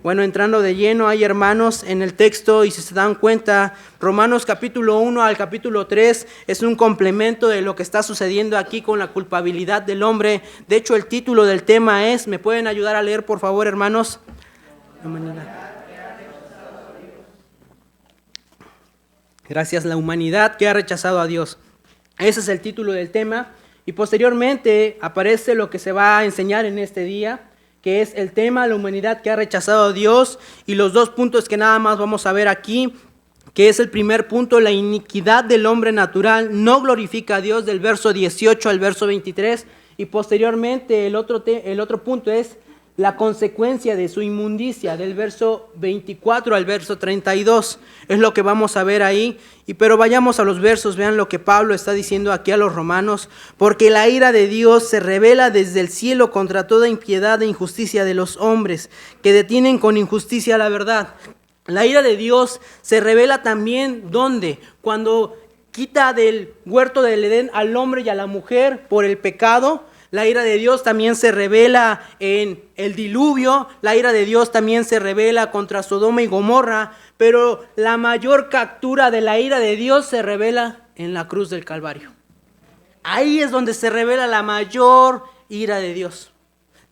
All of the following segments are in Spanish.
Bueno, entrando de lleno, hay hermanos en el texto y si se dan cuenta, Romanos capítulo 1 al capítulo 3 es un complemento de lo que está sucediendo aquí con la culpabilidad del hombre. De hecho, el título del tema es, ¿me pueden ayudar a leer por favor, hermanos? La humanidad. Gracias, la humanidad que ha rechazado a Dios. Ese es el título del tema y posteriormente aparece lo que se va a enseñar en este día, que es el tema, la humanidad que ha rechazado a Dios, y los dos puntos que nada más vamos a ver aquí, que es el primer punto, la iniquidad del hombre natural no glorifica a Dios, del verso 18 al verso 23, y posteriormente el otro punto es la consecuencia de su inmundicia, del verso 24 al verso 32, es lo que vamos a ver ahí. Pero vayamos a los versos, vean lo que Pablo está diciendo aquí a los romanos. Porque la ira de Dios se revela desde el cielo contra toda impiedad e injusticia de los hombres, que detienen con injusticia la verdad. La ira de Dios se revela también, ¿dónde? Cuando quita del huerto del Edén al hombre y a la mujer por el pecado. La ira de Dios también se revela en el diluvio, la ira de Dios también se revela contra Sodoma y Gomorra, pero la mayor captura de la ira de Dios se revela en la cruz del Calvario. Ahí es donde se revela la mayor ira de Dios.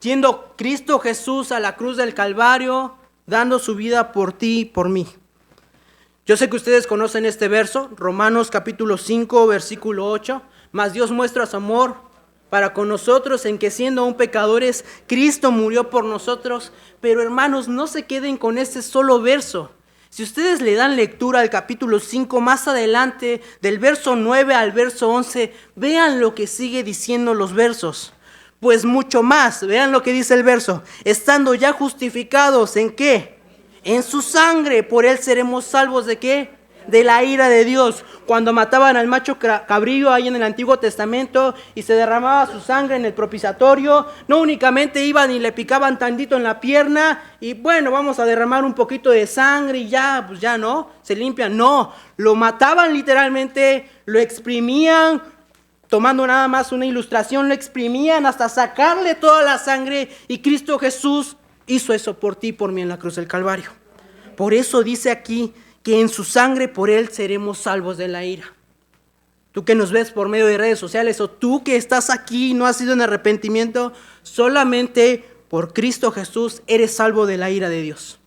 Yendo Cristo Jesús a la cruz del Calvario, dando su vida por ti y por mí. Yo sé que ustedes conocen este verso, Romanos capítulo 5, versículo 8, mas Dios muestra su amor para con nosotros en que siendo aún pecadores, Cristo murió por nosotros. Pero hermanos, no se queden con este solo verso. Si ustedes le dan lectura al capítulo 5, más adelante, del verso 9 al verso 11, vean lo que sigue diciendo los versos. Pues mucho más, vean lo que dice el verso, estando ya justificados, ¿en qué? En su sangre, por él seremos salvos, ¿de qué? De la ira de Dios. Cuando mataban al macho cabrío ahí en el Antiguo Testamento y se derramaba su sangre en el propiciatorio, no únicamente iban y le picaban tantito en la pierna y bueno, vamos a derramar un poquito de sangre y ya, pues ya no, se limpian. No, lo mataban literalmente, lo exprimían, tomando nada más una ilustración, lo exprimían hasta sacarle toda la sangre, y Cristo Jesús hizo eso por ti y por mí en la cruz del Calvario. Por eso dice aquí que en su sangre por él seremos salvos de la ira. Tú que nos ves por medio de redes sociales, o tú que estás aquí y no has sido en arrepentimiento, solamente por Cristo Jesús eres salvo de la ira de Dios.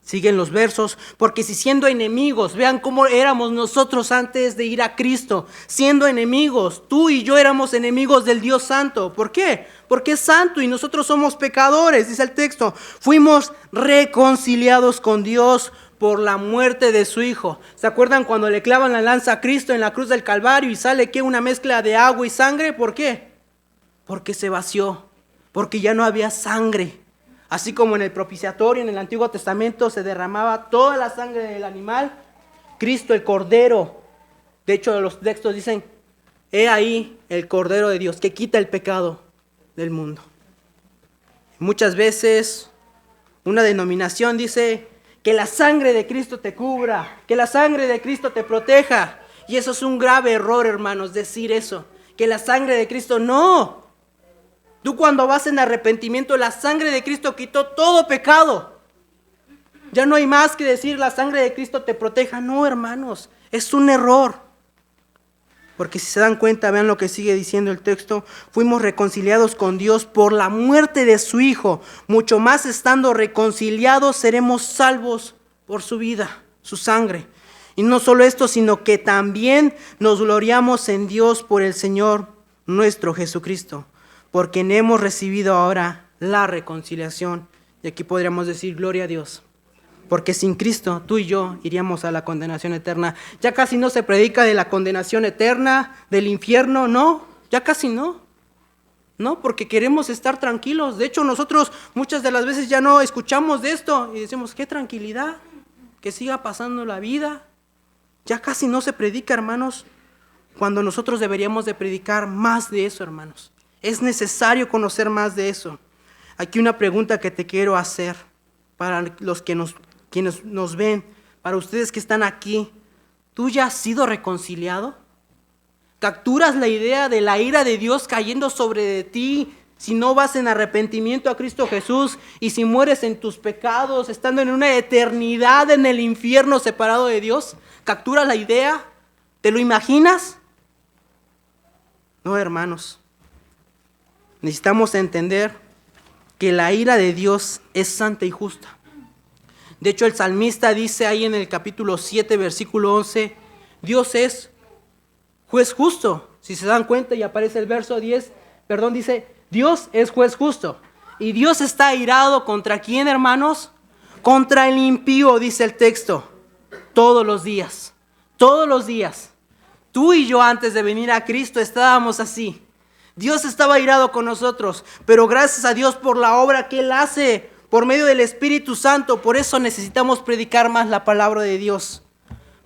Siguen los versos, porque si siendo enemigos, vean cómo éramos nosotros antes de ir a Cristo, siendo enemigos, tú y yo éramos enemigos del Dios Santo. ¿Por qué? Porque es santo y nosotros somos pecadores, dice el texto. Fuimos reconciliados con Dios por la muerte de su Hijo. ¿Se acuerdan cuando le clavan la lanza a Cristo en la cruz del Calvario y sale que una mezcla de agua y sangre? ¿Por qué? Porque se vació, porque ya no había sangre. Así como en el propiciatorio en el Antiguo Testamento se derramaba toda la sangre del animal, Cristo el Cordero. De hecho, los textos dicen, he ahí el Cordero de Dios que quita el pecado del mundo. Muchas veces una denominación dice que la sangre de Cristo te cubra, que la sangre de Cristo te proteja. Y eso es un grave error, hermanos, decir eso, que la sangre de Cristo no. Tú cuando vas en arrepentimiento, la sangre de Cristo quitó todo pecado. Ya no hay más que decir la sangre de Cristo te proteja. No, hermanos, es un error. Porque si se dan cuenta, vean lo que sigue diciendo el texto. Fuimos reconciliados con Dios por la muerte de su Hijo. Mucho más estando reconciliados seremos salvos por su vida, su sangre. Y no solo esto, sino que también nos gloriamos en Dios por el Señor nuestro Jesucristo, por quien hemos recibido ahora la reconciliación. Y aquí podríamos decir gloria a Dios. Porque sin Cristo, tú y yo iríamos a la condenación eterna. Ya casi no se predica de la condenación eterna, del infierno, no, ya casi no. No, porque queremos estar tranquilos. De hecho, nosotros muchas de las veces ya no escuchamos de esto y decimos, qué tranquilidad, que siga pasando la vida. Ya casi no se predica, hermanos, cuando nosotros deberíamos de predicar más de eso, hermanos. Es necesario conocer más de eso. Aquí una pregunta que te quiero hacer para los que quienes nos ven, para ustedes que están aquí. ¿Tú ya has sido reconciliado? ¿Capturas la idea de la ira de Dios cayendo sobre ti si no vas en arrepentimiento a Cristo Jesús y si mueres en tus pecados, estando en una eternidad en el infierno separado de Dios? ¿Capturas la idea? ¿Te lo imaginas? No, hermanos. Necesitamos entender que la ira de Dios es santa y justa. De hecho, el salmista dice ahí en el capítulo 7, versículo 11, Dios es juez justo. Si se dan cuenta y aparece el verso 10, dice, Dios es juez justo. Y Dios está airado ¿contra quién, hermanos? Contra el impío, dice el texto. Todos los días. Todos los días. Tú y yo antes de venir a Cristo estábamos así. Dios estaba airado con nosotros, pero gracias a Dios por la obra que Él hace por medio del Espíritu Santo. Por eso necesitamos predicar más la palabra de Dios,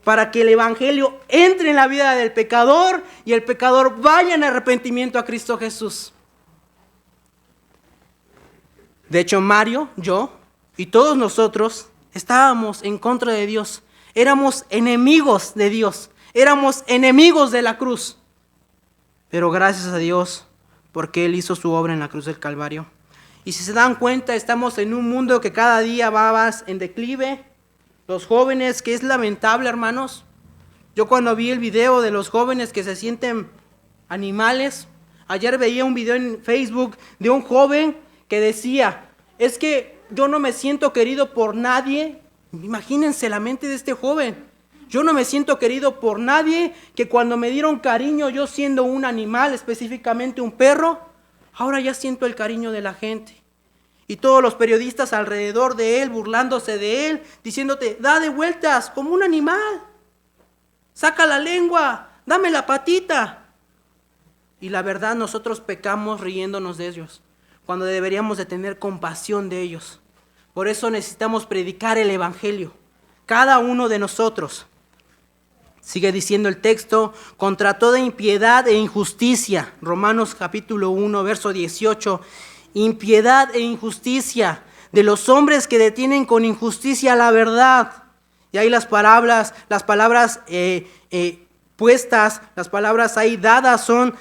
para que el Evangelio entre en la vida del pecador y el pecador vaya en arrepentimiento a Cristo Jesús. De hecho, Mario, yo y todos nosotros estábamos en contra de Dios. Éramos enemigos de Dios. Éramos enemigos de la cruz. Pero gracias a Dios, porque Él hizo su obra en la cruz del Calvario. Y si se dan cuenta, estamos en un mundo que cada día va más en declive. Los jóvenes, que es lamentable, hermanos. Yo cuando vi el video de los jóvenes que se sienten animales, ayer veía un video en Facebook de un joven que decía, es que yo no me siento querido por nadie. Imagínense la mente de este joven. Yo no me siento querido por nadie, que cuando me dieron cariño, yo siendo un animal, específicamente un perro, ahora ya siento el cariño de la gente. Y todos los periodistas alrededor de él, burlándose de él, diciéndote, da de vueltas como un animal. Saca la lengua, dame la patita. Y la verdad, nosotros pecamos riéndonos de ellos, cuando deberíamos de tener compasión de ellos. Por eso necesitamos predicar el Evangelio, cada uno de nosotros. Sigue diciendo el texto, contra toda impiedad e injusticia. Romanos capítulo 1, verso 18. Impiedad e injusticia de los hombres que detienen con injusticia la verdad. Y ahí las palabras puestas, las palabras ahí dadas son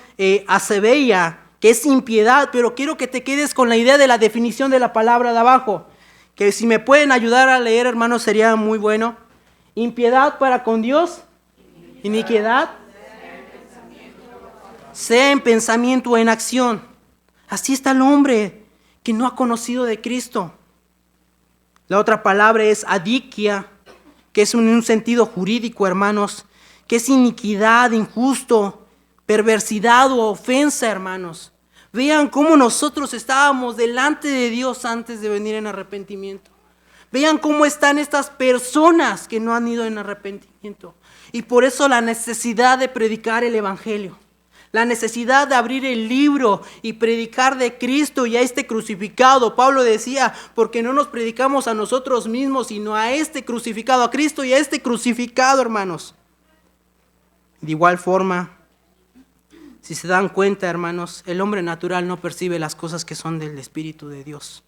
acebeia, que es impiedad, pero quiero que te quedes con la idea de la definición de la palabra de abajo, que si me pueden ayudar a leer, hermanos, sería muy bueno. Impiedad para con Dios, iniquidad, sea en pensamiento o en acción. Así está el hombre que no ha conocido de Cristo. La otra palabra es adikia, que es en un sentido jurídico, hermanos, que es iniquidad, injusto, perversidad o ofensa, hermanos. Vean cómo nosotros estábamos delante de Dios antes de venir en arrepentimiento. Vean cómo están estas personas que no han ido en arrepentimiento. Y por eso la necesidad de predicar el Evangelio. La necesidad de abrir el libro y predicar de Cristo y a este crucificado. Pablo decía, porque no nos predicamos a nosotros mismos, sino a este crucificado, a Cristo y a este crucificado, hermanos. De igual forma, si se dan cuenta, hermanos, el hombre natural no percibe las cosas que son del Espíritu de Dios.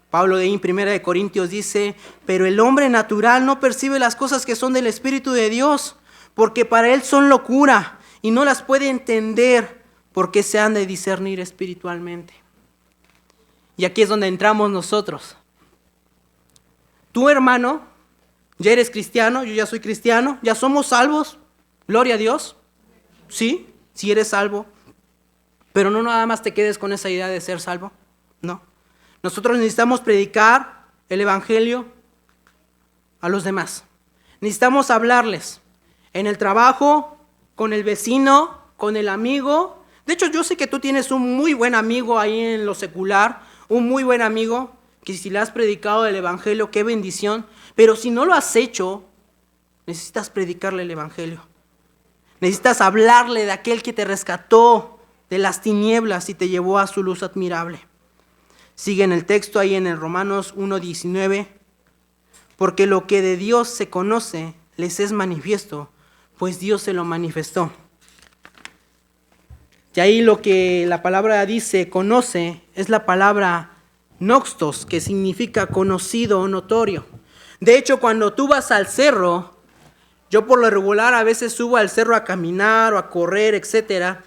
Pablo en 1 Corintios dice, pero el hombre natural no percibe las cosas que son del Espíritu de Dios, porque para él son locura y no las puede entender porque se han de discernir espiritualmente. Y aquí es donde entramos nosotros. Tú, hermano, ya eres cristiano, yo ya soy cristiano, ya somos salvos, gloria a Dios, sí eres salvo, pero no nada más te quedes con esa idea de ser salvo, no. Nosotros necesitamos predicar el Evangelio a los demás. Necesitamos hablarles en el trabajo, con el vecino, con el amigo. De hecho, yo sé que tú tienes un muy buen amigo ahí en lo secular, un muy buen amigo, que si le has predicado el Evangelio, qué bendición. Pero si no lo has hecho, necesitas predicarle el Evangelio. Necesitas hablarle de aquel que te rescató de las tinieblas y te llevó a su luz admirable. Sigue en el texto ahí en el Romanos 1:19, porque lo que de Dios se conoce les es manifiesto, pues Dios se lo manifestó. Y ahí lo que la palabra dice, conoce, es la palabra noxtos, que significa conocido o notorio. De hecho, cuando tú vas al cerro, yo por lo regular a veces subo al cerro a caminar o a correr, etcétera.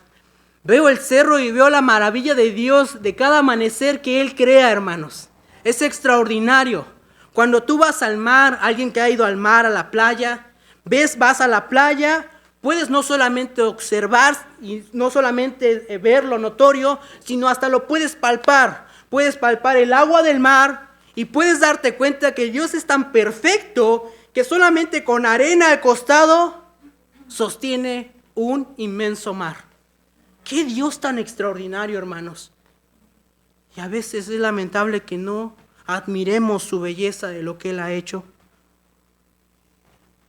Veo el cerro y veo la maravilla de Dios de cada amanecer que Él crea, hermanos. Es extraordinario. Cuando tú vas al mar, alguien que ha ido al mar, a la playa, vas a la playa, puedes no solamente observar y no solamente ver lo notorio, sino hasta lo puedes palpar. Puedes palpar el agua del mar y puedes darte cuenta que Dios es tan perfecto que solamente con arena al costado sostiene un inmenso mar. ¡Qué Dios tan extraordinario, hermanos! Y a veces es lamentable que no admiremos su belleza de lo que Él ha hecho.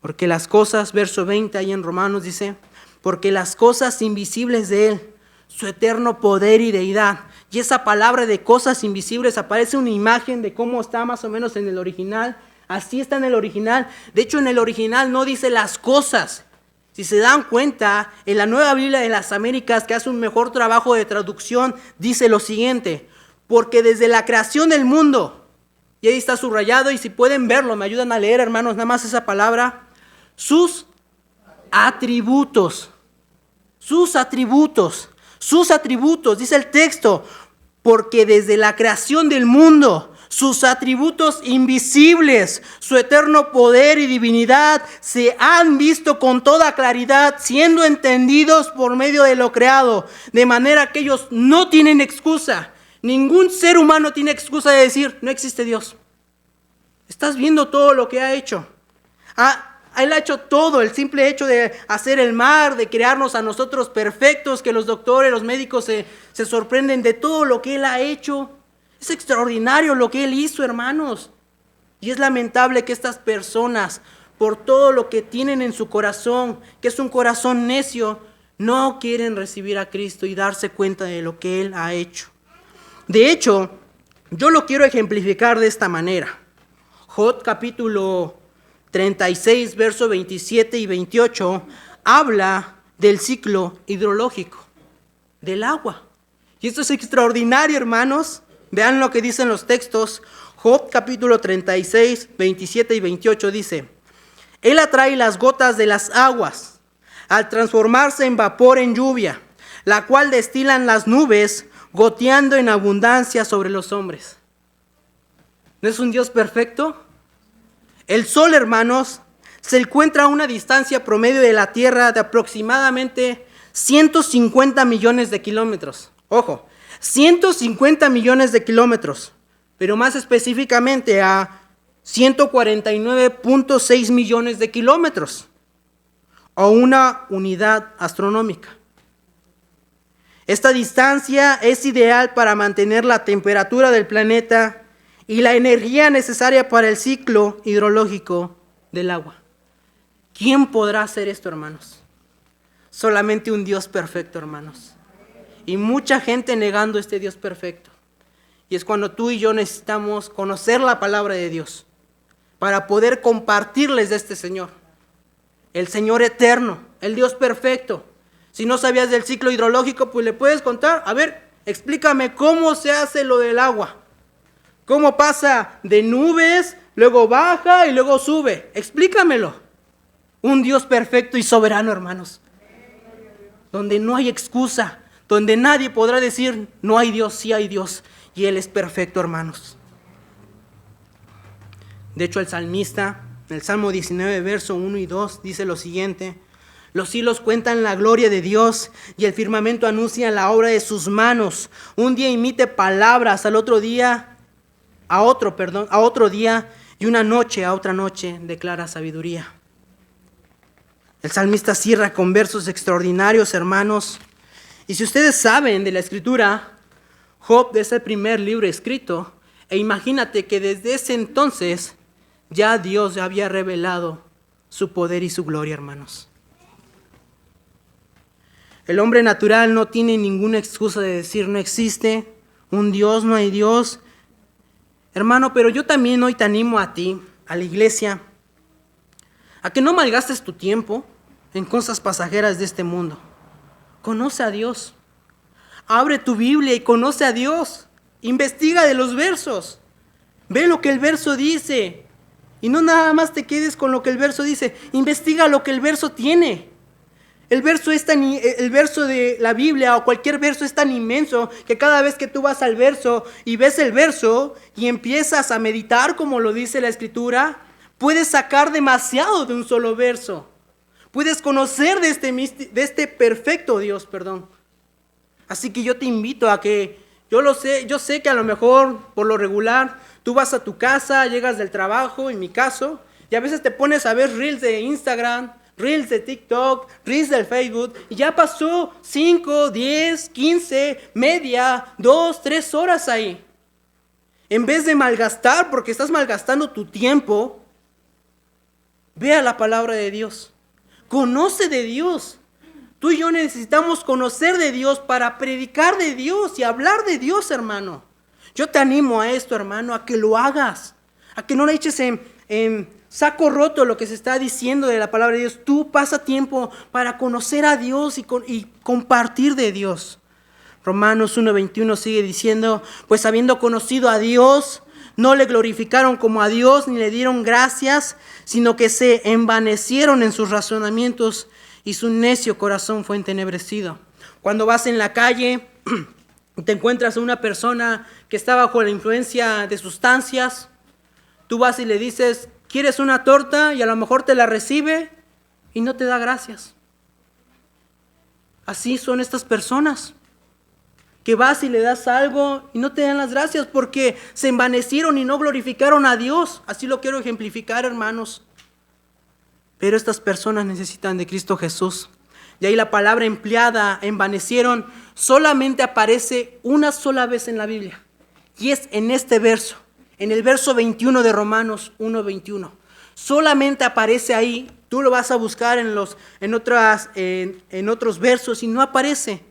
Porque las cosas, verso 20 ahí en Romanos dice, porque las cosas invisibles de Él, su eterno poder y deidad. Y esa palabra de cosas invisibles aparece una imagen de cómo está más o menos en el original. Así está en el original. De hecho, en el original no dice las cosas. Si se dan cuenta, en la Nueva Biblia de las Américas, que hace un mejor trabajo de traducción, dice lo siguiente, porque desde la creación del mundo, y ahí está subrayado, y si pueden verlo, me ayudan a leer, hermanos, nada más esa palabra, sus atributos, dice el texto, porque desde la creación del mundo, sus atributos invisibles, su eterno poder y divinidad se han visto con toda claridad, siendo entendidos por medio de lo creado, de manera que ellos no tienen excusa. Ningún ser humano tiene excusa de decir, no existe Dios. Estás viendo todo lo que ha hecho. Él ha hecho todo, el simple hecho de hacer el mar, de crearnos a nosotros perfectos, que los doctores, los médicos se sorprenden de todo lo que Él ha hecho. Es extraordinario lo que Él hizo, hermanos. Y es lamentable que estas personas, por todo lo que tienen en su corazón, que es un corazón necio, no quieren recibir a Cristo y darse cuenta de lo que Él ha hecho. De hecho, yo lo quiero ejemplificar de esta manera. Job capítulo 36, versos 27 y 28, habla del ciclo hidrológico, del agua. Y esto es extraordinario, hermanos. Vean lo que dicen los textos. Job capítulo 36, 27 y 28 dice, Él atrae las gotas de las aguas, al transformarse en vapor en lluvia, la cual destilan las nubes, goteando en abundancia sobre los hombres. ¿No es un Dios perfecto? El sol, hermanos, se encuentra a una distancia promedio de la Tierra de aproximadamente 150 millones de kilómetros. Ojo, 150 millones de kilómetros, pero más específicamente a 149.6 millones de kilómetros, o una unidad astronómica. Esta distancia es ideal para mantener la temperatura del planeta y la energía necesaria para el ciclo hidrológico del agua. ¿Quién podrá hacer esto, hermanos? Solamente un Dios perfecto, hermanos. Y mucha gente negando este Dios perfecto. Y es cuando tú y yo necesitamos conocer la palabra de Dios para poder compartirles de este Señor. El Señor eterno, el Dios perfecto. Si no sabías del ciclo hidrológico, pues le puedes contar. A ver, explícame cómo se hace lo del agua. ¿Cómo pasa de nubes, luego baja y luego sube? Explícamelo. Un Dios perfecto y soberano, hermanos. Donde no hay excusa. Donde nadie podrá decir, no hay Dios, sí hay Dios. Y Él es perfecto, hermanos. De hecho, el salmista, en el Salmo 19, verso 1 y 2, dice lo siguiente. Los cielos cuentan la gloria de Dios y el firmamento anuncia la obra de sus manos. Un día imite palabras a otro día y una noche a otra noche declara sabiduría. El salmista cierra con versos extraordinarios, hermanos. Y si ustedes saben de la Escritura, Job es el primer libro escrito. E imagínate que desde ese entonces ya Dios había revelado su poder y su gloria, hermanos. El hombre natural no tiene ninguna excusa de decir no existe un Dios, no hay Dios. Hermano, pero yo también hoy te animo a ti, a la iglesia, a que no malgastes tu tiempo en cosas pasajeras de este mundo. Conoce a Dios. Abre tu Biblia y conoce a Dios. Investiga de los versos. Ve lo que el verso dice. Y no nada más te quedes con lo que el verso dice. Investiga lo que el verso tiene. El verso de la Biblia o cualquier verso es tan inmenso que cada vez que tú vas al verso y ves el verso y empiezas a meditar como lo dice la Escritura, puedes sacar demasiado de un solo verso. Puedes conocer de este perfecto Dios, Así que yo te invito a que, yo sé que a lo mejor por lo regular tú vas a tu casa, llegas del trabajo, en mi caso, y a veces te pones a ver reels de Instagram, reels de TikTok, reels del Facebook, y ya pasó 5, 10, 15, media, 2, 3 horas ahí. En vez de malgastar, porque estás malgastando tu tiempo, ve a la palabra de Dios. Conoce de Dios. Tú y yo necesitamos conocer de Dios para predicar de Dios y hablar de Dios, hermano. Yo te animo a esto, hermano, a que lo hagas, a que no le eches en saco roto lo que se está diciendo de la palabra de Dios. Tú pasa tiempo para conocer a Dios y compartir de Dios. Romanos 1:21 sigue diciendo, pues habiendo conocido a Dios, no le glorificaron como a Dios ni le dieron gracias, sino que se envanecieron en sus razonamientos y su necio corazón fue entenebrecido. Cuando vas en la calle y te encuentras a una persona que está bajo la influencia de sustancias, tú vas y le dices, ¿quieres una torta? Y a lo mejor te la recibe y no te da gracias. Así son estas personas, que vas y le das algo y no te dan las gracias porque se envanecieron y no glorificaron a Dios. Así lo quiero ejemplificar, hermanos. Pero estas personas necesitan de Cristo Jesús. Y ahí la palabra empleada, envanecieron, solamente aparece una sola vez en la Biblia. Y es en este verso, en el verso 21 de Romanos 1:21. Solamente aparece ahí. Tú lo vas a buscar en otros versos y no aparece.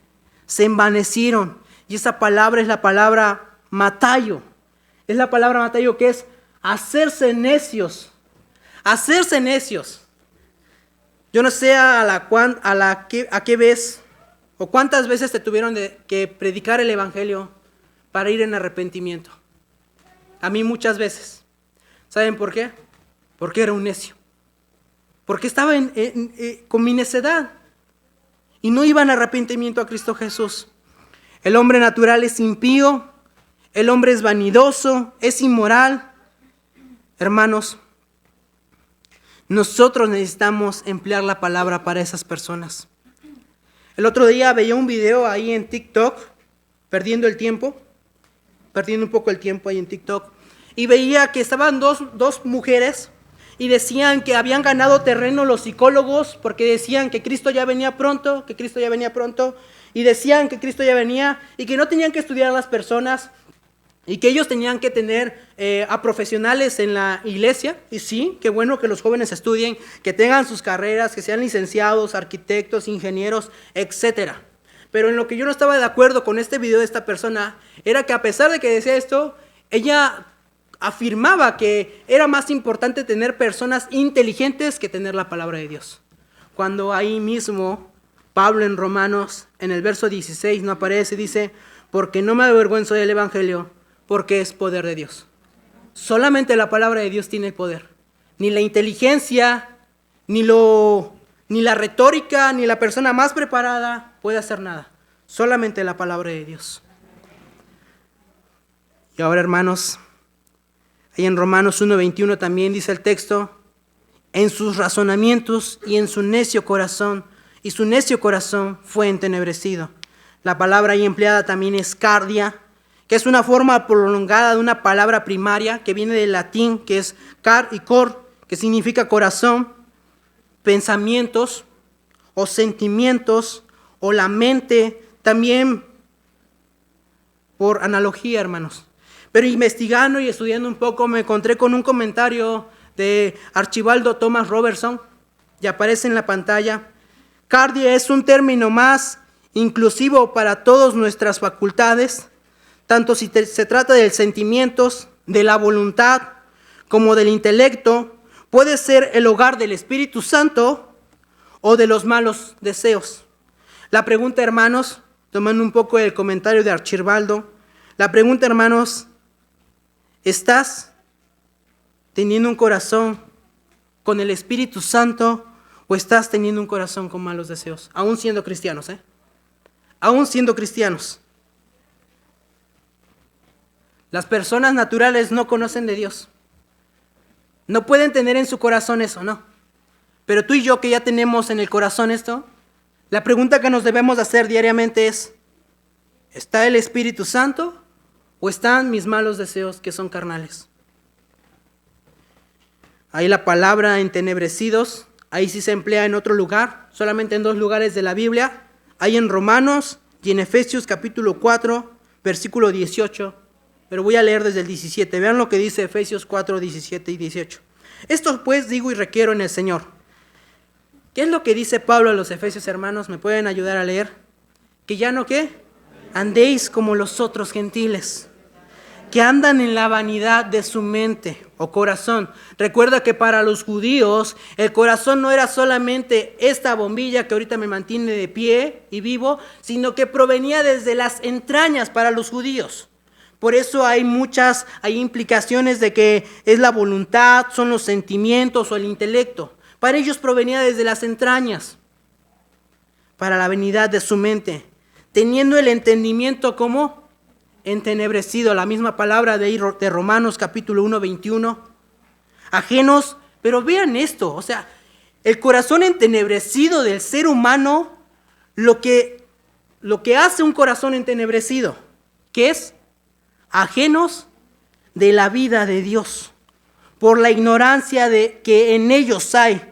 Se envanecieron. Y esa palabra es la palabra matayo. Es la palabra matayo que es hacerse necios. Hacerse necios. Yo no sé a qué vez o cuántas veces te tuvieron que predicar el evangelio para ir en arrepentimiento. A mí muchas veces. ¿Saben por qué? Porque era un necio. Porque estaba con mi necedad. Y no iba en arrepentimiento a Cristo Jesús. El hombre natural es impío. El hombre es vanidoso, es inmoral. Hermanos, nosotros necesitamos emplear la palabra para esas personas. El otro día veía un video ahí en TikTok, perdiendo un poco el tiempo ahí en TikTok, y veía que estaban dos mujeres y decían que habían ganado terreno los psicólogos porque decían que Cristo ya venía pronto, y decían que Cristo ya venía y que no tenían que estudiar a las personas y que ellos tenían que tener a profesionales en la iglesia. Y sí, qué bueno que los jóvenes estudien, que tengan sus carreras, que sean licenciados, arquitectos, ingenieros, etcétera. Pero en lo que yo no estaba de acuerdo con este video de esta persona era que a pesar de que decía esto, ella afirmaba que era más importante tener personas inteligentes que tener la palabra de Dios. Cuando ahí mismo Pablo en Romanos, en el verso 16 no aparece, dice, porque no me avergüenzo del evangelio, porque es poder de Dios. Solamente la palabra de Dios tiene el poder. Ni la inteligencia, ni la retórica, ni la persona más preparada puede hacer nada. Solamente la palabra de Dios. Y ahora, hermanos, ahí en Romanos 1:21 también dice el texto, en sus razonamientos y en su necio corazón, y su necio corazón fue entenebrecido. La palabra ahí empleada también es cardia, que es una forma prolongada de una palabra primaria que viene del latín, que es car y cor, que significa corazón, pensamientos o sentimientos o la mente, también por analogía, hermanos. Pero investigando y estudiando un poco me encontré con un comentario de Archibaldo Thomas Robertson, y aparece en la pantalla. Cardia es un término más inclusivo para todas nuestras facultades, tanto si se trata de sentimientos, de la voluntad, como del intelecto. Puede ser el hogar del Espíritu Santo o de los malos deseos. La pregunta, hermanos, tomando un poco el comentario de Archibaldo, la pregunta, hermanos, ¿estás teniendo un corazón con el Espíritu Santo ¿O estás teniendo un corazón con malos deseos? Aún siendo cristianos, Aún siendo cristianos. Las personas naturales no conocen de Dios. No pueden tener en su corazón eso, no. Pero tú y yo que ya tenemos en el corazón esto, la pregunta que nos debemos hacer diariamente es, ¿está el Espíritu Santo o están mis malos deseos que son carnales? Ahí la palabra entenebrecidos, ahí sí se emplea en otro lugar, solamente en 2 lugares de la Biblia. Hay en Romanos y en Efesios capítulo 4, versículo 18. Pero voy a leer desde el 17. Vean lo que dice Efesios 4, 17 y 18. Esto pues digo y requiero en el Señor. ¿Qué es lo que dice Pablo a los Efesios, hermanos? ¿Me pueden ayudar a leer? Que ya no, ¿qué? Andéis como los otros gentiles, que andan en la vanidad de su mente o corazón. Recuerda que para los judíos el corazón no era solamente esta bombilla que ahorita me mantiene de pie y vivo, sino que provenía desde las entrañas para los judíos. Por eso hay implicaciones de que es la voluntad, son los sentimientos o el intelecto. Para ellos provenía desde las entrañas, para la vanidad de su mente, teniendo el entendimiento como entenebrecido, la misma palabra de Romanos capítulo 1, 21, ajenos, pero vean esto, o sea, el corazón entenebrecido del ser humano, lo que hace un corazón entenebrecido, ¿qué es? Ajenos de la vida de Dios, por la ignorancia de que en ellos hay.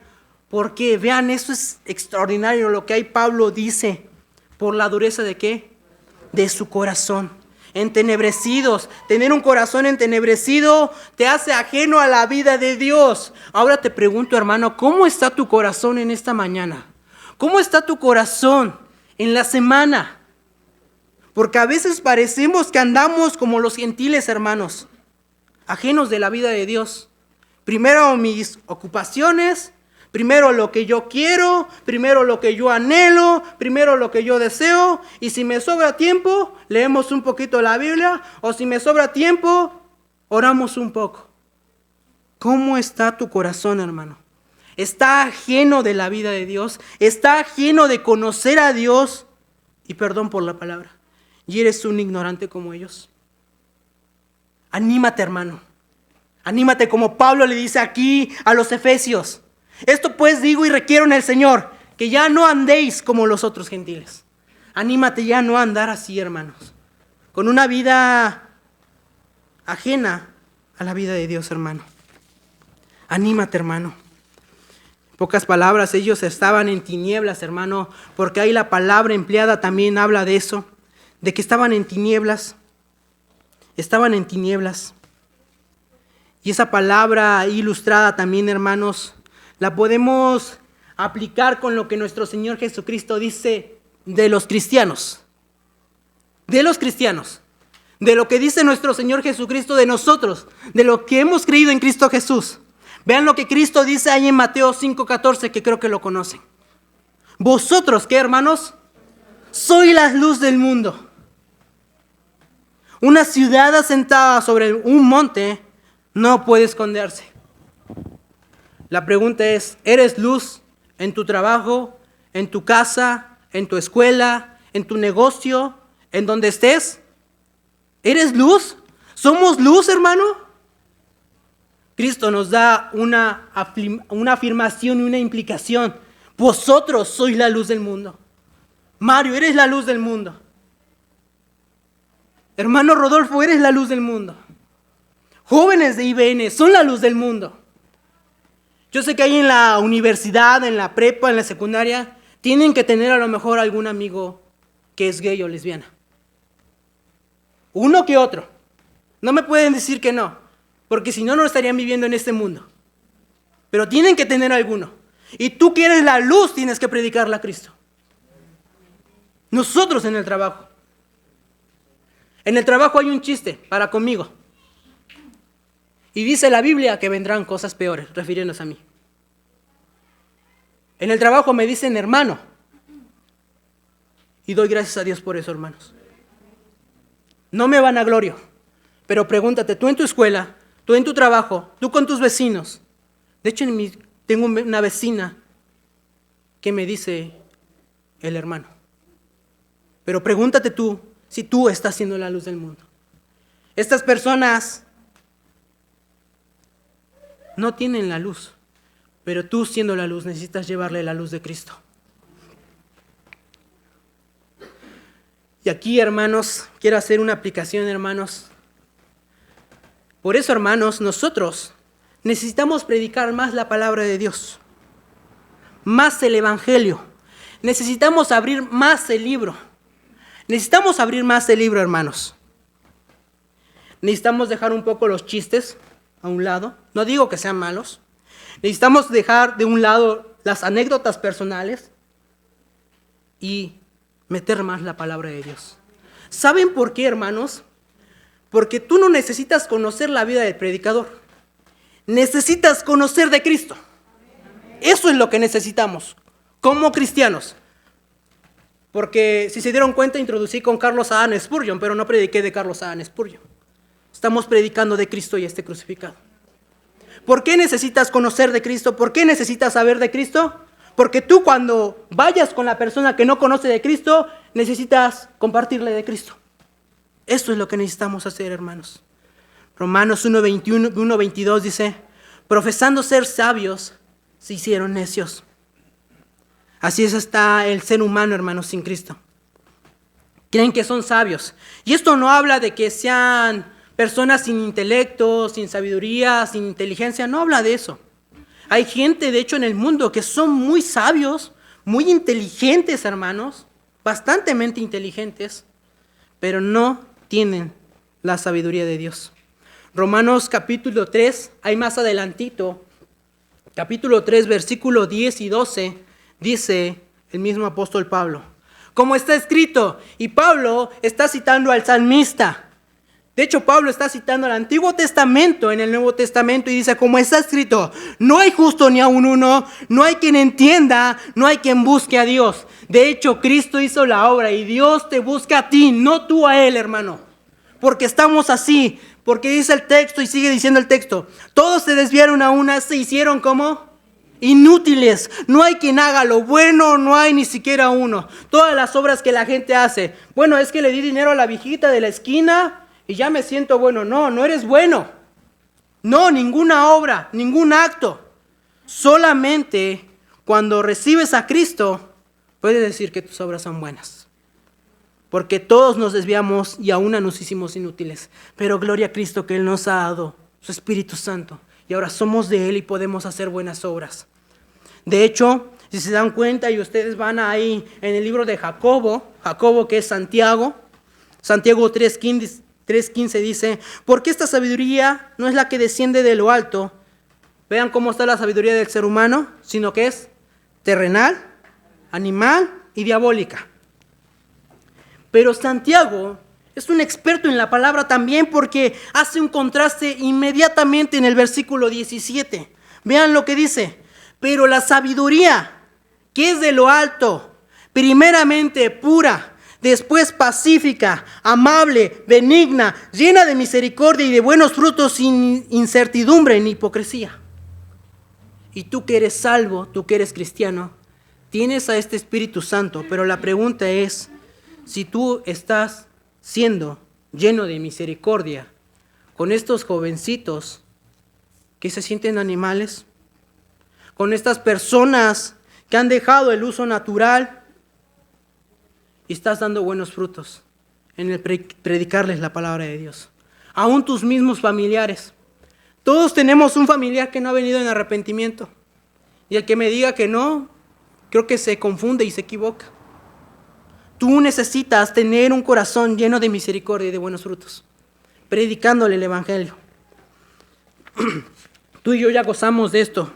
Porque vean, eso es extraordinario lo que ahí Pablo dice, por la dureza de ¿qué? De su corazón. Entenebrecidos, tener un corazón entenebrecido te hace ajeno a la vida de Dios. Ahora te pregunto, hermano, ¿cómo está tu corazón en esta mañana? ¿Cómo está tu corazón en la semana? Porque a veces parecemos que andamos como los gentiles, hermanos, ajenos de la vida de Dios. Primero mis ocupaciones, primero lo que yo quiero, primero lo que yo anhelo, primero lo que yo deseo. Y si me sobra tiempo, leemos un poquito la Biblia. O si me sobra tiempo, oramos un poco. ¿Cómo está tu corazón, hermano? ¿Está ajeno de la vida de Dios? ¿Está ajeno de conocer a Dios? Y perdón por la palabra. ¿Y eres un ignorante como ellos? Anímate, hermano. Anímate como Pablo le dice aquí a los Efesios. Esto pues digo y requiero en el Señor, que ya no andéis como los otros gentiles. Anímate ya no a andar así, hermanos. Con una vida ajena a la vida de Dios, hermano. Anímate, hermano. En pocas palabras, ellos estaban en tinieblas, hermano, porque ahí la palabra empleada también habla de eso. De que estaban en tinieblas. Estaban en tinieblas. Y esa palabra ilustrada también, hermanos, la podemos aplicar con lo que nuestro Señor Jesucristo dice de los cristianos. De los cristianos. De lo que dice nuestro Señor Jesucristo de nosotros. De lo que hemos creído en Cristo Jesús. Vean lo que Cristo dice ahí en Mateo 5:14, que creo que lo conocen. Vosotros, ¿qué, hermanos? Soy la luz del mundo. Una ciudad asentada sobre un monte no puede esconderse. La pregunta es, ¿eres luz en tu trabajo, en tu casa, en tu escuela, en tu negocio, en donde estés? ¿Eres luz? ¿Somos luz, hermano? Cristo nos da una afirmación y una implicación. Vosotros sois la luz del mundo. Mario, eres la luz del mundo. Hermano Rodolfo, eres la luz del mundo. Jóvenes de IBN son la luz del mundo. Yo sé que ahí en la universidad, en la prepa, en la secundaria, tienen que tener a lo mejor algún amigo que es gay o lesbiana. Uno que otro. No me pueden decir que no, porque si no, no estarían viviendo en este mundo. Pero tienen que tener alguno. Y tú que eres la luz, tienes que predicarle a Cristo. Nosotros en el trabajo. En el trabajo hay un chiste para conmigo. Y dice la Biblia que vendrán cosas peores, refiriéndose a mí. En el trabajo me dicen hermano. Y doy gracias a Dios por eso, hermanos. No me vanaglorio. Pero pregúntate, tú en tu escuela, tú en tu trabajo, tú con tus vecinos. De hecho, tengo una vecina ¿qué me dice el hermano? Pero pregúntate tú si tú estás siendo la luz del mundo. Estas personas no tienen la luz, pero tú siendo la luz necesitas llevarle la luz de Cristo. Y aquí, hermanos, quiero hacer una aplicación, hermanos. Por eso, hermanos, nosotros necesitamos predicar más la palabra de Dios, más el Evangelio. Necesitamos abrir más el libro. Necesitamos abrir más el libro, hermanos. Necesitamos dejar un poco los chistes a un lado. No digo que sean malos. Necesitamos dejar de un lado las anécdotas personales y meter más la palabra de Dios. ¿Saben por qué, hermanos? Porque tú no necesitas conocer la vida del predicador. Necesitas conocer de Cristo. Eso es lo que necesitamos como cristianos. Porque si se dieron cuenta, introducí con Carlos Adán Spurgeon, pero no prediqué de Carlos Adán Spurgeon. Estamos predicando de Cristo y este crucificado. ¿Por qué necesitas conocer de Cristo? ¿Por qué necesitas saber de Cristo? Porque tú cuando vayas con la persona que no conoce de Cristo, necesitas compartirle de Cristo. Eso es lo que necesitamos hacer, hermanos. Romanos 1:22 dice, profesando ser sabios, se hicieron necios. Así está el ser humano, hermanos, sin Cristo. Creen que son sabios. Y esto no habla de que sean personas sin intelecto, sin sabiduría, sin inteligencia. No habla de eso. Hay gente, de hecho, en el mundo que son muy sabios, muy inteligentes, hermanos, bastantemente inteligentes, pero no tienen la sabiduría de Dios. Romanos capítulo 3, hay más adelantito, capítulo 3, versículo 10 y 12, dice el mismo apóstol Pablo, como está escrito, y Pablo está citando al salmista. De hecho, Pablo está citando al Antiguo Testamento en el Nuevo Testamento y dice, como está escrito, no hay justo ni aun uno, no hay quien entienda, no hay quien busque a Dios. De hecho, Cristo hizo la obra y Dios te busca a ti, no tú a Él, hermano. Porque estamos así, porque dice el texto y sigue diciendo el texto, todos se desviaron a una, se hicieron como inútiles. No hay quien haga lo bueno, no hay ni siquiera uno. Todas las obras que la gente hace, bueno, es que le di dinero a la viejita de la esquina y ya me siento bueno. No, no eres bueno. No, ninguna obra, ningún acto. Solamente cuando recibes a Cristo, puedes decir que tus obras son buenas. Porque todos nos desviamos y aún nos hicimos inútiles. Pero gloria a Cristo que Él nos ha dado su Espíritu Santo. Y ahora somos de Él y podemos hacer buenas obras. De hecho, si se dan cuenta y ustedes van ahí en el libro de Jacobo que es Santiago 3:15 dice, porque esta sabiduría no es la que desciende de lo alto, vean cómo está la sabiduría del ser humano, sino que es terrenal, animal y diabólica. Pero Santiago es un experto en la palabra también porque hace un contraste inmediatamente en el versículo 17. Vean lo que dice, pero la sabiduría que es de lo alto, primeramente pura, después pacífica, amable, benigna, llena de misericordia y de buenos frutos, sin incertidumbre ni hipocresía. Y tú que eres salvo, tú que eres cristiano, tienes a este Espíritu Santo, pero la pregunta es, si tú estás siendo lleno de misericordia con estos jovencitos que se sienten animales, con estas personas que han dejado el uso natural, y estás dando buenos frutos en el predicarles la palabra de Dios. Aún tus mismos familiares. Todos tenemos un familiar que no ha venido en arrepentimiento. Y el que me diga que no, creo que se confunde y se equivoca. Tú necesitas tener un corazón lleno de misericordia y de buenos frutos, predicándole el Evangelio. Tú y yo ya gozamos de esto,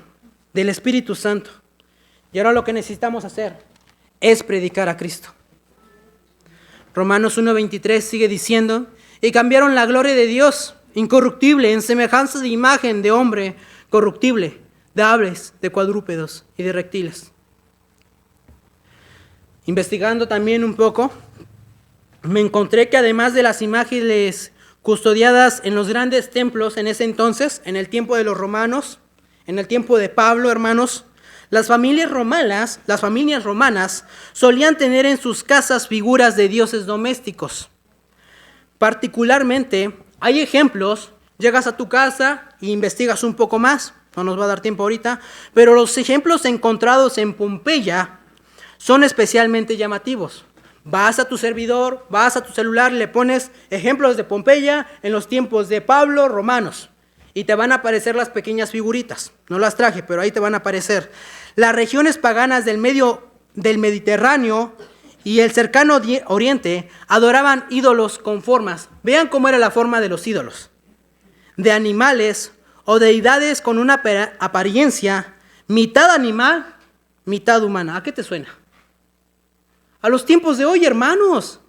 del Espíritu Santo. Y ahora lo que necesitamos hacer es predicar a Cristo. Romanos 1:23 sigue diciendo, y cambiaron la gloria de Dios, incorruptible, en semejanza de imagen de hombre corruptible, de aves, de cuadrúpedos y de reptiles. Investigando también un poco, me encontré que además de las imágenes custodiadas en los grandes templos en ese entonces, en el tiempo de los romanos, en el tiempo de Pablo, hermanos, Las familias romanas solían tener en sus casas figuras de dioses domésticos. Particularmente, hay ejemplos, llegas a tu casa e investigas un poco más, no nos va a dar tiempo ahorita, pero los ejemplos encontrados en Pompeya son especialmente llamativos. Vas a tu servidor, vas a tu celular, le pones ejemplos de Pompeya en los tiempos de Pablo, romanos, y te van a aparecer las pequeñas figuritas. No las traje, pero ahí te van a aparecer. Las regiones paganas del Mediterráneo y el cercano Oriente adoraban ídolos con formas. Vean cómo era la forma de los ídolos. De animales o deidades con una apariencia mitad animal, mitad humana. ¿A qué te suena? A los tiempos de hoy, hermanos.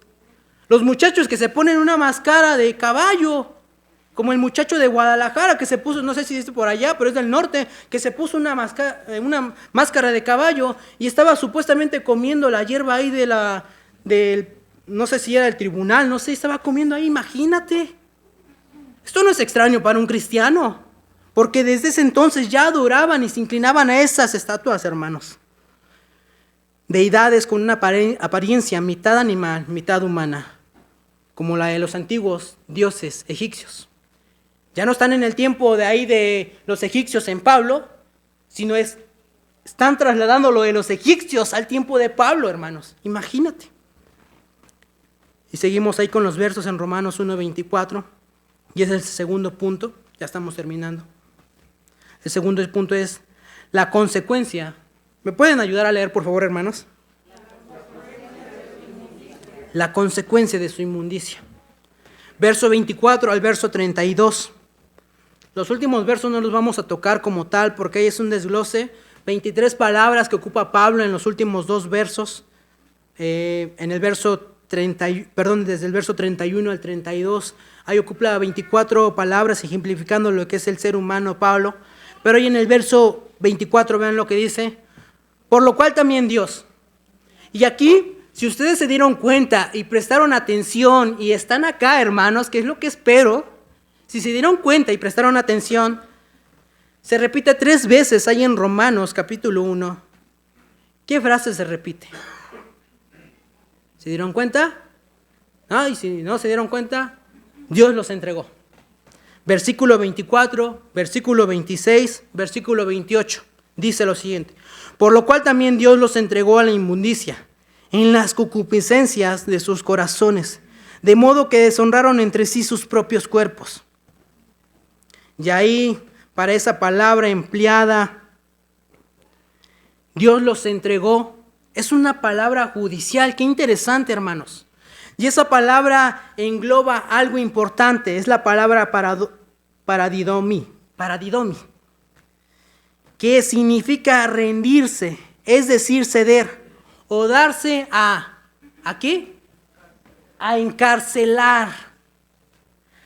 Los muchachos que se ponen una máscara de caballo, como el muchacho de Guadalajara que se puso, no sé si es por allá, pero es del norte, que se puso una máscara de caballo y estaba supuestamente comiendo la hierba ahí no sé si era el tribunal, no sé, estaba comiendo ahí, imagínate. Esto no es extraño para un cristiano, porque desde ese entonces ya adoraban y se inclinaban a esas estatuas, hermanos. Deidades con una apariencia mitad animal, mitad humana, como la de los antiguos dioses egipcios. Ya no están en el tiempo de ahí de los egipcios en Pablo, sino están trasladando lo de los egipcios al tiempo de Pablo, hermanos. Imagínate. Y seguimos ahí con los versos en Romanos 1:24, y ese es el segundo punto, ya estamos terminando. El segundo punto es la consecuencia. ¿Me pueden ayudar a leer, por favor, hermanos? La consecuencia de su inmundicia. Verso 24 al verso 32. Los últimos versos no los vamos a tocar como tal porque ahí es un desglose. 23 palabras que ocupa Pablo en los últimos dos versos. En el verso desde el verso 31 al 32, ahí ocupa 24 palabras ejemplificando lo que es el ser humano Pablo. Pero ahí en el verso 24 vean lo que dice: por lo cual también Dios. Y aquí, si ustedes se dieron cuenta y prestaron atención y están acá, hermanos, que es lo que espero, si se dieron cuenta y prestaron atención, se repite 3 veces ahí en Romanos capítulo 1. ¿Qué frase se repite? ¿Se dieron cuenta? Y si no se dieron cuenta, Dios los entregó. Versículo 24, versículo 26, versículo 28. Dice lo siguiente: por lo cual también Dios los entregó a la inmundicia, en las concupiscencias de sus corazones, de modo que deshonraron entre sí sus propios cuerpos. Y ahí, para esa palabra empleada, Dios los entregó, es una palabra judicial. Qué interesante, hermanos. Y esa palabra engloba algo importante, es la palabra paradidomi, que significa rendirse, es decir, ceder, o darse ¿a qué? A encarcelar.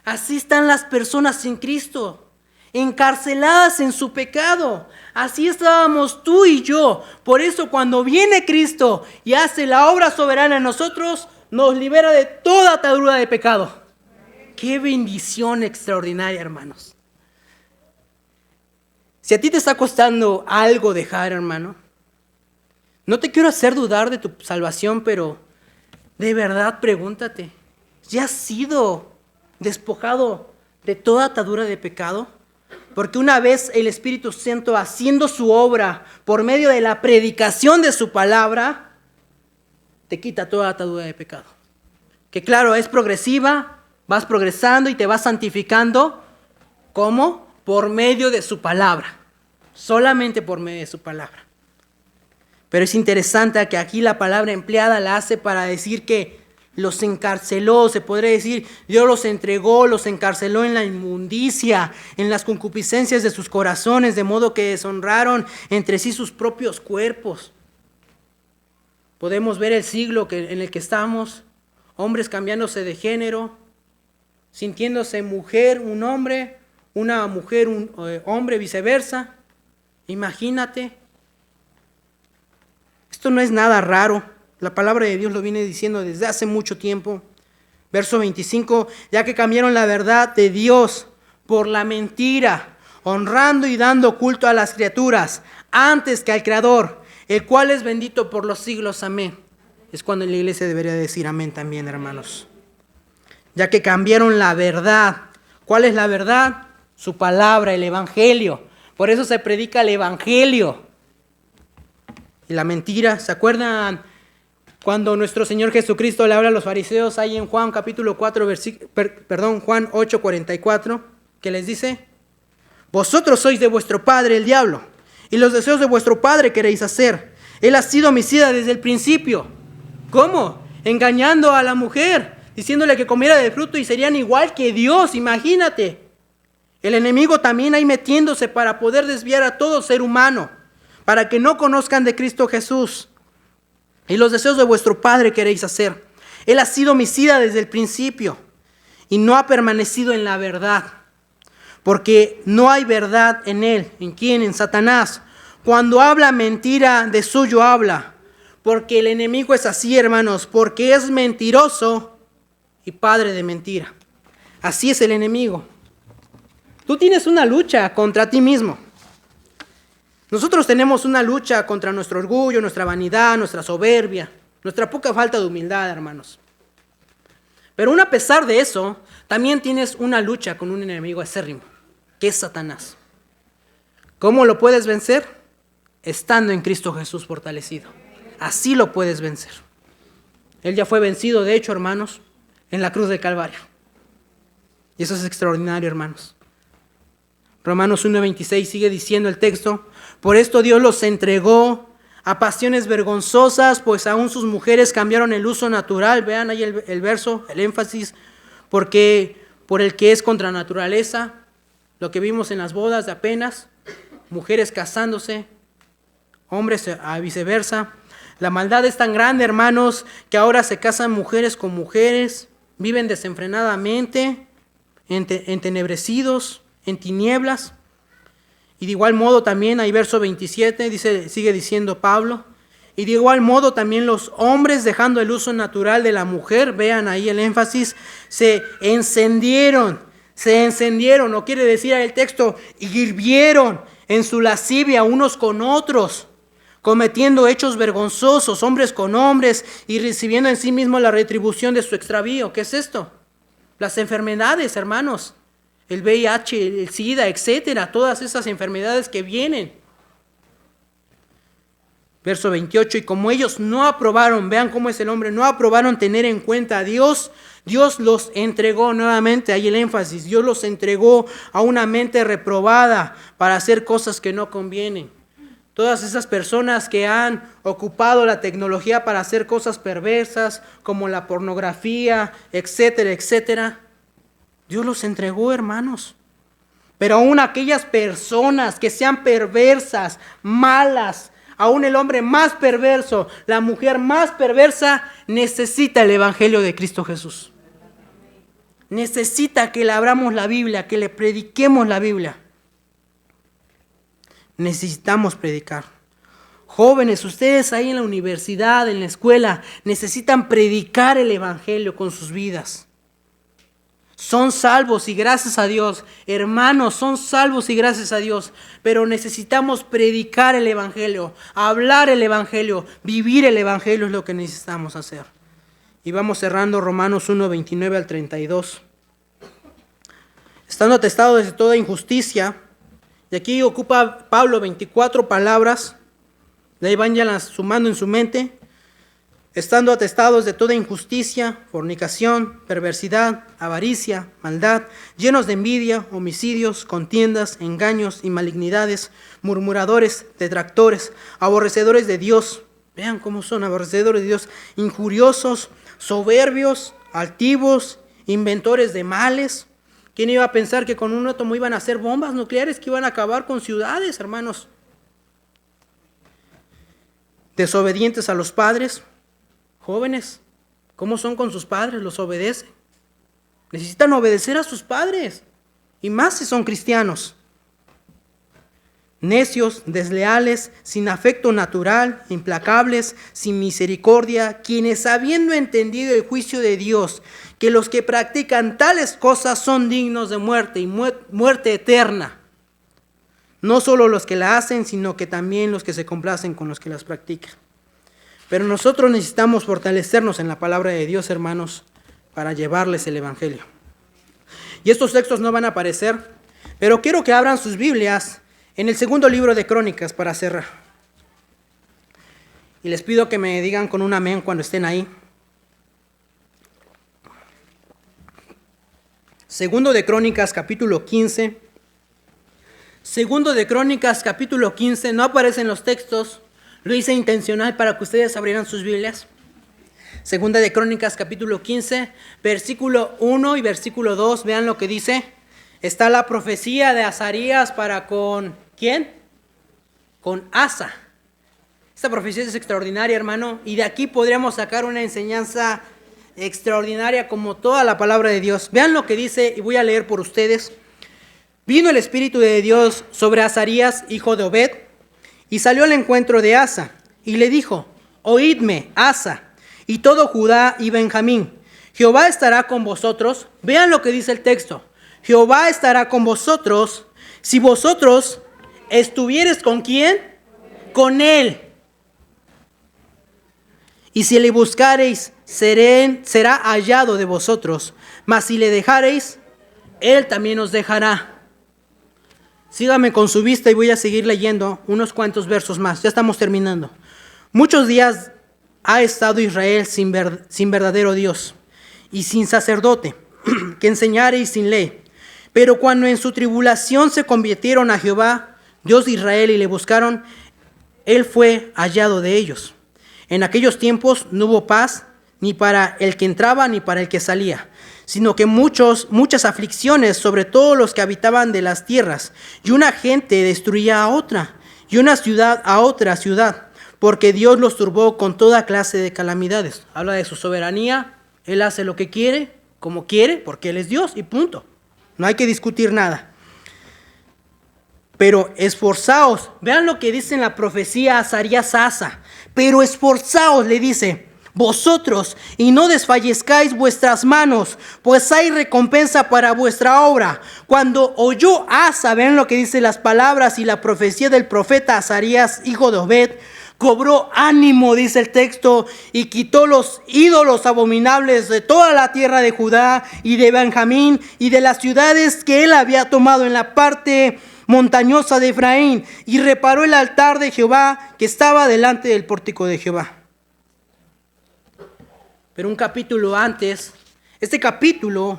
Así están las personas sin Cristo, encarceladas en su pecado. Así estábamos tú y yo. Por eso cuando viene Cristo y hace la obra soberana en nosotros, nos libera de toda atadura de pecado. ¡Qué bendición extraordinaria, hermanos! Si a ti te está costando algo dejar, hermano, no te quiero hacer dudar de tu salvación, pero de verdad pregúntate, ¿ya has sido despojado de toda atadura de pecado? Porque una vez el Espíritu Santo haciendo su obra por medio de la predicación de su palabra, te quita toda atadura de pecado. Que claro, es progresiva, vas progresando y te vas santificando. ¿Cómo? Por medio de su palabra. Solamente por medio de su palabra. Pero es interesante que aquí la palabra empleada la hace para decir que los encarceló, se podría decir, Dios los entregó, los encarceló en la inmundicia, en las concupiscencias de sus corazones, de modo que deshonraron entre sí sus propios cuerpos. Podemos ver el siglo en el que estamos, hombres cambiándose de género, sintiéndose mujer, un hombre, una mujer, un hombre, viceversa. Imagínate. Esto no es nada raro. La palabra de Dios lo viene diciendo desde hace mucho tiempo. Verso 25, ya que cambiaron la verdad de Dios por la mentira, honrando y dando culto a las criaturas antes que al Creador, el cual es bendito por los siglos. Amén. Es cuando la iglesia debería decir amén también, hermanos. Ya que cambiaron la verdad. ¿Cuál es la verdad? Su palabra, el evangelio. Por eso se predica el evangelio. Y la mentira, ¿se acuerdan cuando nuestro Señor Jesucristo le habla a los fariseos ahí en Juan capítulo 4, Juan 8, 44, que les dice: vosotros sois de vuestro padre el diablo, y los deseos de vuestro padre queréis hacer. Él ha sido homicida desde el principio. ¿Cómo? Engañando a la mujer, diciéndole que comiera del fruto y serían igual que Dios, imagínate. El enemigo también ahí metiéndose para poder desviar a todo ser humano, para que no conozcan de Cristo Jesús. Y los deseos de vuestro padre queréis hacer. Él ha sido homicida desde el principio y no ha permanecido en la verdad, porque no hay verdad en él. ¿En quién? En Satanás. Cuando habla mentira, de suyo habla, porque el enemigo es así, hermanos, porque es mentiroso y padre de mentira. Así es el enemigo. Tú tienes una lucha contra ti mismo. Nosotros tenemos una lucha contra nuestro orgullo, nuestra vanidad, nuestra soberbia, nuestra poca falta de humildad, hermanos. Pero aún a pesar de eso, también tienes una lucha con un enemigo acérrimo, que es Satanás. ¿Cómo lo puedes vencer? Estando en Cristo Jesús fortalecido. Así lo puedes vencer. Él ya fue vencido, de hecho, hermanos, en la cruz del Calvario. Y eso es extraordinario, hermanos. Romanos 1:26 sigue diciendo el texto: por esto Dios los entregó a pasiones vergonzosas, pues aún sus mujeres cambiaron el uso natural. Vean ahí el verso, el énfasis, porque por el que es contra naturaleza, lo que vimos en las bodas de apenas, mujeres casándose, hombres a viceversa. La maldad es tan grande, hermanos, que ahora se casan mujeres con mujeres, viven desenfrenadamente, entenebrecidos, en tinieblas. Y de igual modo también hay verso 27, sigue diciendo Pablo: y de igual modo también los hombres, dejando el uso natural de la mujer, vean ahí el énfasis, se encendieron, o quiere decir el texto, hirvieron en su lascivia unos con otros, cometiendo hechos vergonzosos, hombres con hombres, y recibiendo en sí mismos la retribución de su extravío. ¿Qué es esto? Las enfermedades, hermanos. El VIH, el SIDA, etcétera, todas esas enfermedades que vienen. Verso 28, y como ellos no aprobaron, vean cómo es el hombre, no aprobaron tener en cuenta a Dios, Dios los entregó nuevamente, ahí el énfasis, Dios los entregó a una mente reprobada para hacer cosas que no convienen. Todas esas personas que han ocupado la tecnología para hacer cosas perversas, como la pornografía, etcétera, etcétera, Dios los entregó, hermanos. Pero aún aquellas personas que sean perversas, malas, aún el hombre más perverso, la mujer más perversa, necesita el evangelio de Cristo Jesús. Necesita que le abramos la Biblia, que le prediquemos la Biblia. Necesitamos predicar. Jóvenes, ustedes ahí en la universidad, en la escuela, necesitan predicar el evangelio con sus vidas. Son salvos y gracias a Dios. Hermanos, son salvos y gracias a Dios. Pero necesitamos predicar el evangelio, hablar el evangelio, vivir el evangelio es lo que necesitamos hacer. Y vamos cerrando Romanos 1, 29 al 32. Estando atestados de toda injusticia, y aquí ocupa Pablo 24 palabras, de ahí van ya las sumando en su mente. Estando atestados de toda injusticia, fornicación, perversidad, avaricia, maldad, llenos de envidia, homicidios, contiendas, engaños y malignidades, murmuradores, detractores, aborrecedores de Dios. Vean cómo son, aborrecedores de Dios, injuriosos, soberbios, altivos, inventores de males. ¿Quién iba a pensar que con un átomo iban a hacer bombas nucleares que iban a acabar con ciudades, hermanos? Desobedientes a los padres. Jóvenes, ¿cómo son con sus padres? ¿Los obedecen? Necesitan obedecer a sus padres, y más si son cristianos. Necios, desleales, sin afecto natural, implacables, sin misericordia, quienes habiendo entendido el juicio de Dios, que los que practican tales cosas son dignos de muerte y muerte eterna. no solo los que la hacen, sino que también los que se complacen con los que las practican. Pero nosotros necesitamos fortalecernos en la palabra de Dios, hermanos, para llevarles el Evangelio. Y estos textos no van a aparecer, pero quiero que abran sus Biblias en el segundo libro de Crónicas para cerrar. Y les pido que me digan con un amén cuando estén ahí. Segundo de Crónicas, capítulo 15. Segundo de Crónicas, capítulo 15. No aparecen los textos. Lo hice intencional para que ustedes abrieran sus Biblias. Segunda de Crónicas, capítulo 15, versículo 1 y versículo 2. Vean lo que dice. Está la profecía de Azarías para con... ¿quién? Con Asa. Esta profecía es extraordinaria, hermano. Y de aquí podríamos sacar una enseñanza extraordinaria como toda la palabra de Dios. Vean lo que dice y voy a leer por ustedes. Vino el Espíritu de Dios sobre Azarías, hijo de Obed, y salió al encuentro de Asa, y le dijo: oídme, Asa, y todo Judá y Benjamín, Jehová estará con vosotros. Vean lo que dice el texto. Jehová estará con vosotros, si vosotros estuviereis ¿con quién? Con él. Y si le buscareis, será hallado de vosotros, mas si le dejareis, él también os dejará. Sígame con su vista y voy a seguir leyendo unos cuantos versos más. Ya estamos terminando. Muchos días ha estado Israel sin verdadero Dios y sin sacerdote que enseñare y sin ley. Pero cuando en su tribulación se convirtieron a Jehová, Dios de Israel, y le buscaron, él fue hallado de ellos. En aquellos tiempos no hubo paz ni para el que entraba ni para el que salía, sino que muchas aflicciones sobre todos los que habitaban de las tierras, y una gente destruía a otra, y una ciudad a otra ciudad, porque Dios los turbó con toda clase de calamidades. Habla de su soberanía. Él hace lo que quiere, como quiere, porque Él es Dios, y punto. No hay que discutir nada. Pero esforzaos. Vean lo que dice en la profecía Azarías Asa. Pero esforzaos, le dice, vosotros, y no desfallezcáis vuestras manos, pues hay recompensa para vuestra obra. Cuando oyó Asa, vean lo que dice las palabras y la profecía del profeta Azarías, hijo de Obed, cobró ánimo, dice el texto, y quitó los ídolos abominables de toda la tierra de Judá y de Benjamín y de las ciudades que él había tomado en la parte montañosa de Efraín, y reparó el altar de Jehová que estaba delante del pórtico de Jehová. Pero un capítulo antes, este capítulo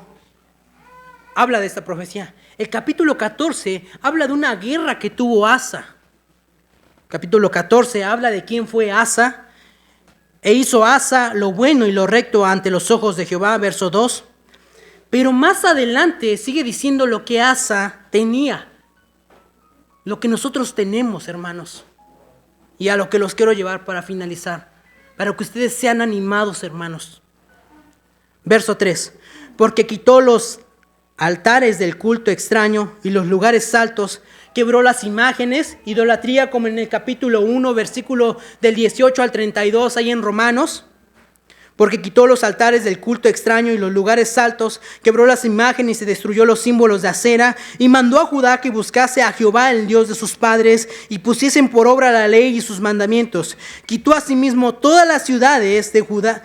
habla de esta profecía. El capítulo 14 habla de una guerra que tuvo Asa. Capítulo 14 habla de quién fue Asa. E hizo Asa lo bueno y lo recto ante los ojos de Jehová, verso 2. Pero más adelante sigue diciendo lo que Asa tenía. Lo que nosotros tenemos, hermanos. Y a lo que los quiero llevar para finalizar. Para que ustedes sean animados, hermanos. Verso 3. Porque quitó los altares del culto extraño y los lugares altos, quebró las imágenes, idolatría, como en el capítulo 1, versículo del 18 al 32, ahí en Romanos. Porque quitó los altares del culto extraño y los lugares altos, quebró las imágenes y destruyó los símbolos de acera, y mandó a Judá que buscase a Jehová, el Dios de sus padres, y pusiesen por obra la ley y sus mandamientos. Quitó asimismo todas las ciudades de Judá,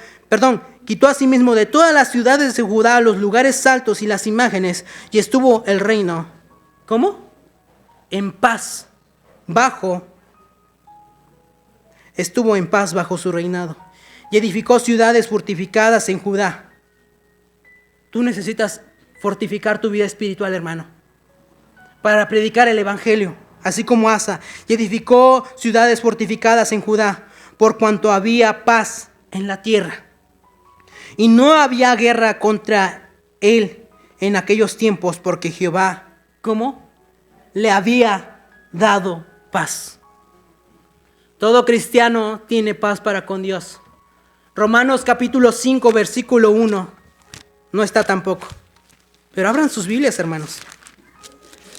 quitó asimismo de todas las ciudades de Judá los lugares altos y las imágenes, y estuvo el reino, ¿cómo? En paz, estuvo en paz bajo su reinado. Y edificó ciudades fortificadas en Judá. Tú necesitas fortificar tu vida espiritual, hermano, para predicar el evangelio, así como Asa. Y edificó ciudades fortificadas en Judá, por cuanto había paz en la tierra. Y no había guerra contra él en aquellos tiempos, porque Jehová, ¿cómo? Le había dado paz. Todo cristiano tiene paz para con Dios. Romanos capítulo 5, versículo 1. No está tampoco. Pero abran sus Biblias, hermanos.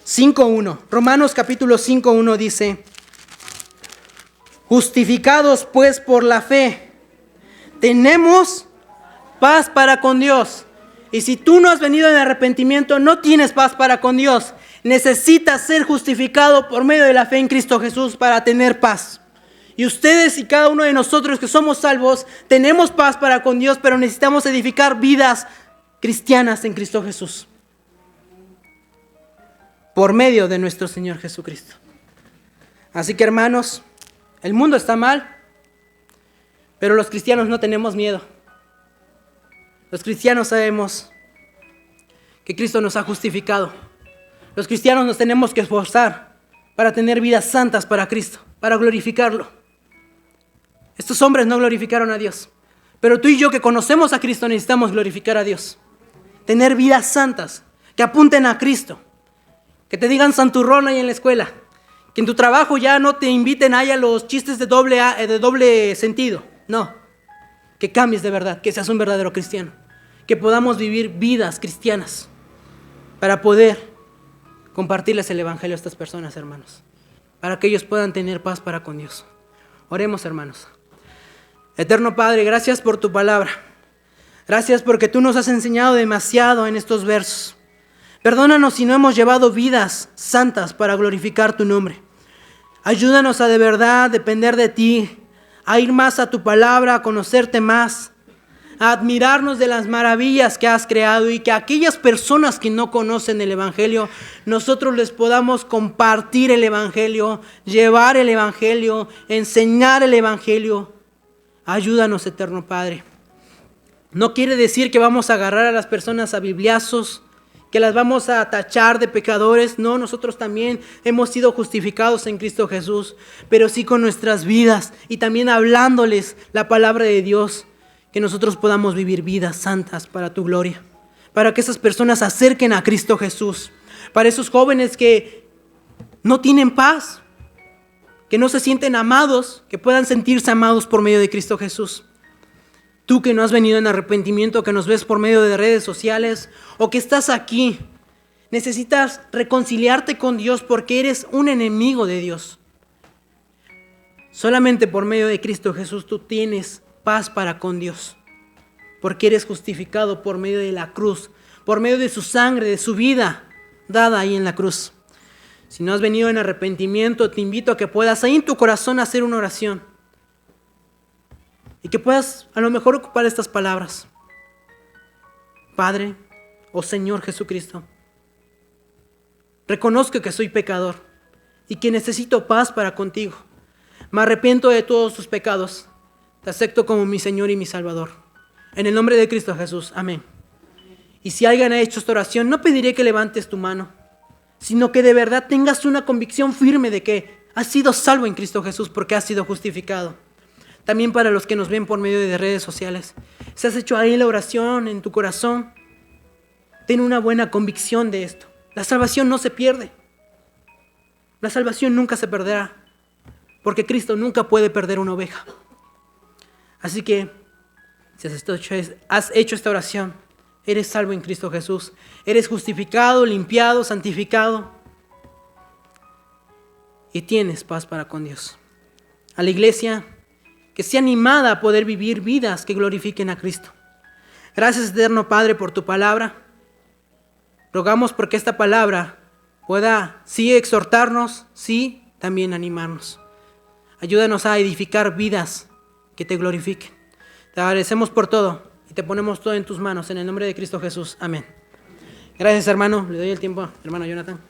5:1. Romanos capítulo 5:1 dice: justificados pues por la fe, tenemos paz para con Dios. Y si tú no has venido en arrepentimiento, no tienes paz para con Dios. necesita ser justificado por medio de la fe en Cristo Jesús para tener paz. Y ustedes y cada uno de nosotros que somos salvos, tenemos paz para con Dios, pero necesitamos edificar vidas cristianas en Cristo Jesús. Por medio de nuestro Señor Jesucristo. Así que hermanos, el mundo está mal, pero los cristianos no tenemos miedo. Los cristianos sabemos que Cristo nos ha justificado. Los cristianos nos tenemos que esforzar para tener vidas santas para Cristo, para glorificarlo. Estos hombres no glorificaron a Dios, pero tú y yo que conocemos a Cristo necesitamos glorificar a Dios. Tener vidas santas que apunten a Cristo. Que te digan santurrón ahí en la escuela. Que en tu trabajo ya no te inviten ahí a los chistes de doble sentido. No. Que cambies de verdad, que seas un verdadero cristiano. Que podamos vivir vidas cristianas para poder compartirles el evangelio a estas personas, hermanos. Para que ellos puedan tener paz para con Dios. Oremos, hermanos. Eterno Padre, gracias por tu palabra. Gracias porque tú nos has enseñado demasiado en estos versos. Perdónanos si no hemos llevado vidas santas para glorificar tu nombre. Ayúdanos a de verdad depender de ti, a ir más a tu palabra, a conocerte más, a admirarnos de las maravillas que has creado y que a aquellas personas que no conocen el Evangelio, nosotros les podamos compartir el Evangelio, llevar el Evangelio, enseñar el Evangelio. Ayúdanos, eterno Padre. No quiere decir que vamos a agarrar a las personas a bibliazos, que las vamos a tachar de pecadores. No, nosotros también hemos sido justificados en Cristo Jesús, pero sí con nuestras vidas y también hablándoles la palabra de Dios, que nosotros podamos vivir vidas santas para tu gloria, para que esas personas se acerquen a Cristo Jesús, para esos jóvenes que no tienen paz, que no se sienten amados, que puedan sentirse amados por medio de Cristo Jesús. Tú que no has venido en arrepentimiento, que nos ves por medio de redes sociales o que estás aquí, necesitas reconciliarte con Dios porque eres un enemigo de Dios. Solamente por medio de Cristo Jesús tú tienes paz para con Dios, porque eres justificado por medio de la cruz, por medio de su sangre, de su vida dada ahí en la cruz. Si no has venido en arrepentimiento, te invito a que puedas ahí en tu corazón hacer una oración. Y que puedas a lo mejor ocupar estas palabras. Padre, oh Señor Jesucristo, reconozco que soy pecador y que necesito paz para contigo. Me arrepiento de todos tus pecados. Te acepto como mi Señor y mi Salvador. En el nombre de Cristo Jesús. Amén. Y si alguien ha hecho esta oración, no pediré que levantes tu mano, sino que de verdad tengas una convicción firme de que has sido salvo en Cristo Jesús porque has sido justificado. También para los que nos ven por medio de redes sociales. Si has hecho ahí la oración en tu corazón, ten una buena convicción de esto. La salvación no se pierde. La salvación nunca se perderá. Porque Cristo nunca puede perder una oveja. Así que, si has hecho esta oración, eres salvo en Cristo Jesús. Eres justificado, limpiado, santificado. Y tienes paz para con Dios. A la iglesia, que sea animada a poder vivir vidas que glorifiquen a Cristo. Gracias, eterno Padre, por tu palabra. Rogamos porque esta palabra pueda, sí, exhortarnos, sí, también animarnos. Ayúdanos a edificar vidas que te glorifiquen. Te agradecemos por todo y te ponemos todo en tus manos. En el nombre de Cristo Jesús. Amén. Gracias, hermano. Le doy el tiempo al hermano Jonathan.